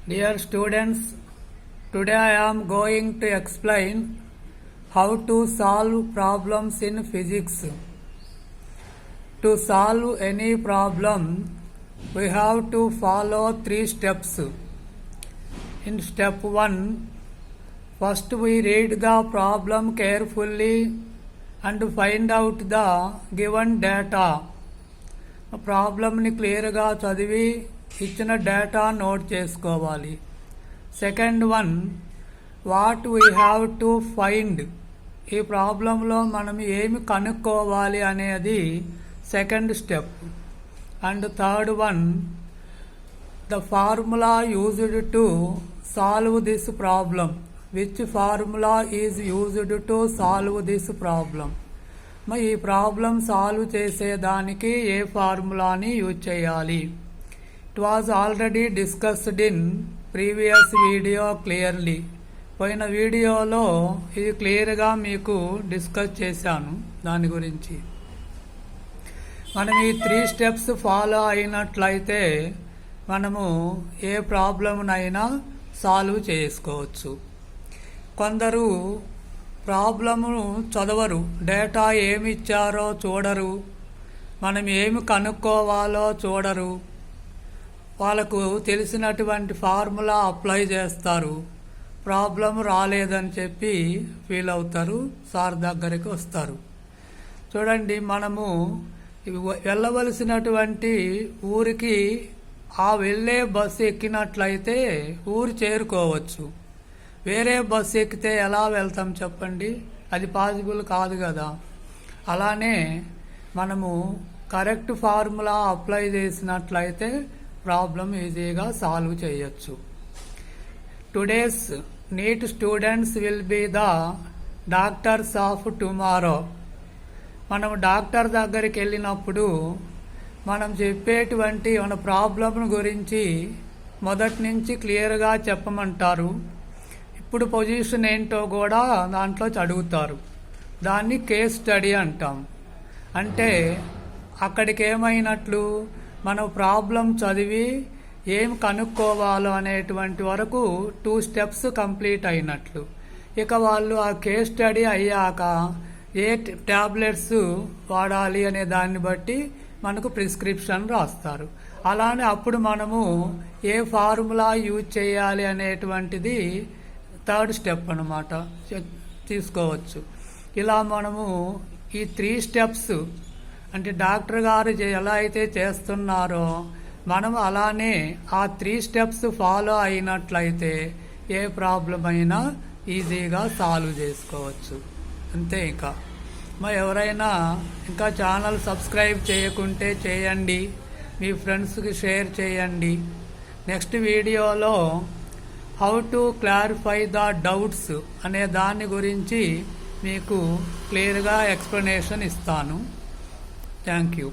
Dear students, today I am going to explain how to solve problems in physics. To solve any problem, we have to follow 3 steps. In step 1, first we read the problem carefully and find out the given data. Problem ni clear ga chadivi ఇచ్చిన data note చేసుకోవాలి. Second one, what we have to find, ఈ ప్రాబ్లంలో మనం ఏమి కనుక్కోవాలి అనేది second step. And third one, the formula used to solve this problem, which formula is used to solve this problem. మరి ఈ ప్రాబ్లం సాల్వ్ చేసేదానికి ఏ ఫార్ములాని యూజ్ చేయాలి. It was already discussed in previous video clearly. పోయిన వీడియోలో ఇది క్లియర్గా మీకు discuss చేశాను దాని గురించి. మనం ఈ 3 స్టెప్స్ ఫాలో అయినట్లయితే మనము ఏ ప్రాబ్లంనైనా సాల్వ్ చేసుకోవచ్చు. కొందరు ప్రాబ్లమును చదవరు, డేటా ఏమి ఇచ్చారో చూడరు, మనం ఏమి కనుక్కోవాలో చూడరు, వాళ్ళకు తెలిసినటువంటి ఫార్ములా అప్లై చేస్తారు, ప్రాబ్లం రాలేదని చెప్పి ఫీల్ అవుతారు, సార్ దగ్గరికి వస్తారు. చూడండి, మనము వెళ్ళవలసినటువంటి ఊరికి ఆ వెళ్ళే బస్సు ఎక్కినట్లయితే ఊరు చేరుకోవచ్చు. వేరే బస్సు ఎక్కితే ఎలా వెళ్తాం చెప్పండి, అది పాసిబుల్ కాదు కదా. అలానే మనము కరెక్ట్ ఫార్ములా అప్లై చేసినట్లయితే ప్రాబ్లం ఈజీగా సాల్వ్ చేయొచ్చు. Today's NEET students will be the doctors of tomorrow. మనం డాక్టర్ దగ్గరికి వెళ్ళినప్పుడు మనం చెప్పేటువంటి మన ప్రాబ్లం గురించి మొదటి నుంచి క్లియర్గా చెప్పమంటారు. ఇప్పుడు పొజిషన్ ఏంటో కూడా దాంట్లో అడుగుతారు. దాన్ని కేస్ స్టడీ అంటాం. అంటే అక్కడికి ఏమైనట్లు, మనం ప్రాబ్లం చదివి ఏం కనుక్కోవాలో అనేటువంటి వరకు 2 స్టెప్స్ కంప్లీట్ అయినట్లు. ఇక వాళ్ళు ఆ కేస్ స్టడీ అయ్యాక ఏ ట్యాబ్లెట్స్ వాడాలి అనే దాన్ని బట్టి మనకు ప్రిస్క్రిప్షన్ రాస్తారు. అలానే అప్పుడు మనము ఏ ఫార్ములా యూజ్ చేయాలి అనేటువంటిది 3rd స్టెప్ అన్నమాట, తీసుకోవచ్చు. ఇలా మనము ఈ 3 స్టెప్స్ అంటే డాక్టర్ గారు ఎలా అయితే చేస్తున్నారో మనం అలానే ఆ 3 స్టెప్స్ ఫాలో అయినట్లయితే ఏ ప్రాబ్లం అయినా ఈజీగా సాల్వ్ చేసుకోవచ్చు. అంతే. ఇంకా మరి ఎవరైనా ఇంకా ఛానల్ సబ్స్క్రైబ్ చేయకుంటే చేయండి, మీ ఫ్రెండ్స్కి షేర్ చేయండి. నెక్స్ట్ వీడియోలో how to clarify the doubts అనే దాని గురించి మీకు క్లియర్గా ఎక్స్ప్లెనేషన్ ఇస్తాను. Thank you.